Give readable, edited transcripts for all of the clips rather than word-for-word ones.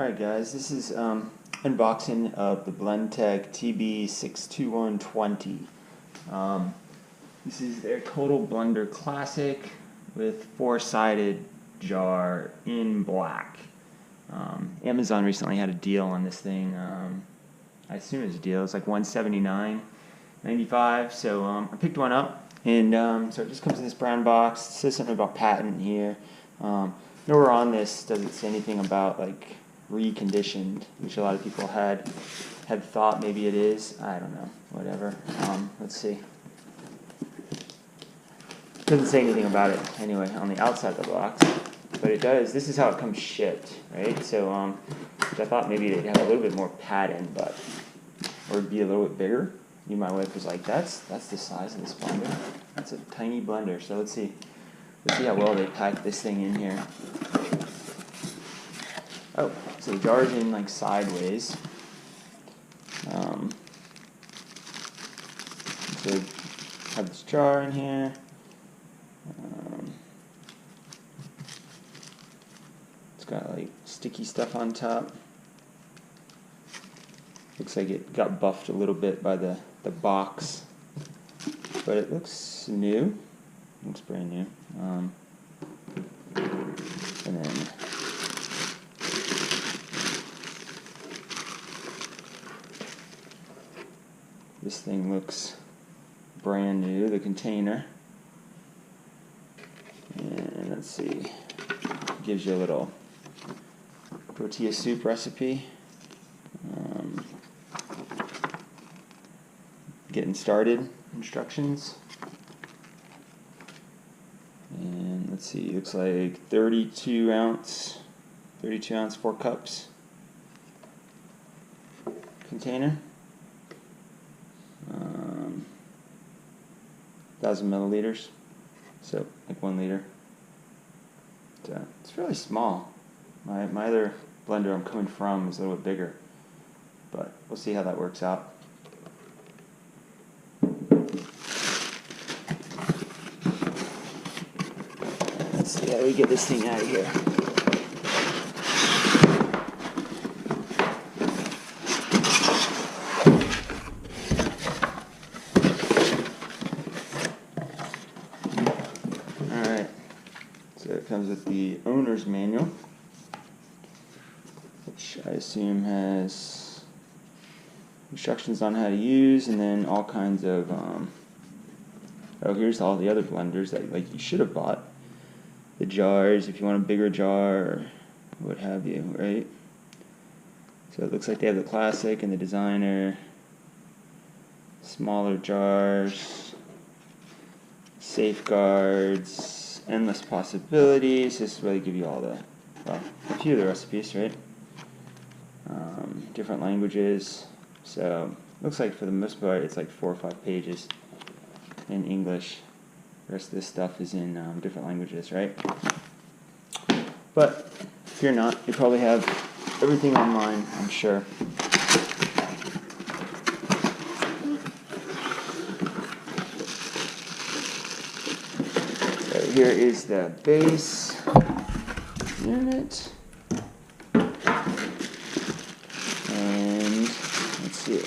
Alright guys, this is unboxing of the Blendtec TB-621-20. This is their Total Blender Classic with four-sided jar in black. Amazon recently had a deal on this thing. I assume it was a deal. It's like $179.95. So I picked one up, and so it just comes in this brown box. It says something about patent here. Nowhere on this does it say anything about like reconditioned, which a lot of people had thought maybe it is. I don't know, whatever. Let's see. It doesn't say anything about it anyway on the outside of the box, but it does. This is how it comes shipped, right? So which I thought maybe it'd have a little bit more padding, but or it'd be a little bit bigger. My wife was like, that's the size of this blender. That's a tiny blender. So let's see how well they packed this thing in here. Oh, so the jar's in like sideways. So have this jar in here. It's got like sticky stuff on top. Looks like it got buffed a little bit by the box, but it looks new. Looks brand new. And then this thing looks brand new, the container. And let's see, it gives you a little tortilla soup recipe. Getting started instructions. And let's see, looks like 32 ounce 4 cups container. 1,000 milliliters, so like 1 liter. It's really small. My other blender I'm coming from is a little bit bigger, but we'll see how that works out. Let's see how we get this thing out of here. Alright, so it comes with the owner's manual, which I assume has instructions on how to use, and then all kinds of, oh, here's all the other blenders that like you should have bought. The jars, if you want a bigger jar or what have you, right? So it looks like they have the classic and the designer, smaller jars, safeguards, endless possibilities. This is where they give you all the, well, a few of the recipes, right? Different languages. So looks like for the most part it's like 4 or 5 pages in English. The rest of this stuff is in different languages, right? But if you're not, you probably have everything online, I'm sure. So here is the base unit. And let's see.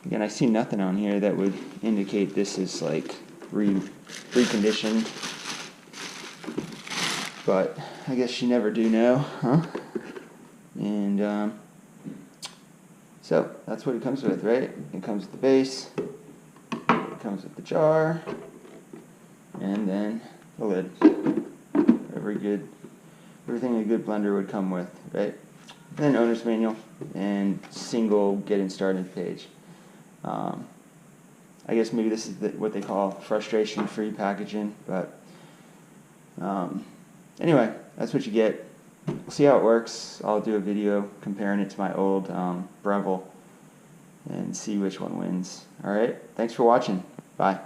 Again, I see nothing on here that would indicate this is like reconditioned, but I guess you never do know, huh? And so that's what it comes with, right? It comes with the base, it comes with the jar, and then the lid. Everything a good blender would come with, right? And then owner's manual and single getting started page. I guess maybe this is what they call frustration-free packaging, but anyway, that's what you get. We'll see how it works. I'll do a video comparing it to my old Breville and see which one wins. Alright, thanks for watching. Bye.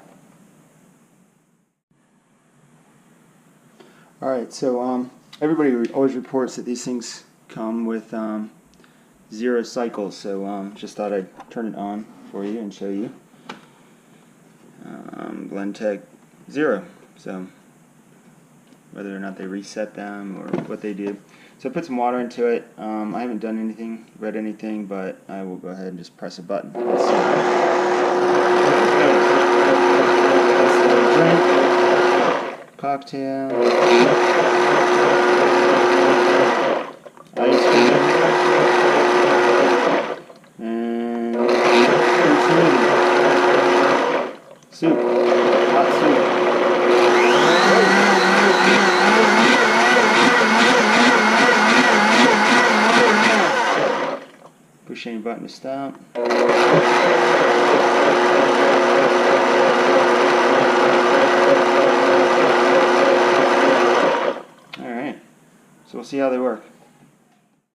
Alright, so everybody always reports that these things come with 0 cycles, so just thought I'd turn it on for you and show you. Blendtec 0. So whether or not they reset them or what they do. So I put some water into it. I haven't done anything, read anything, but I will go ahead and just press a button. Let's see. Drink, cocktail, ice cream, and soup, hot soup. Push any button to stop. Alright, so we'll see how they work.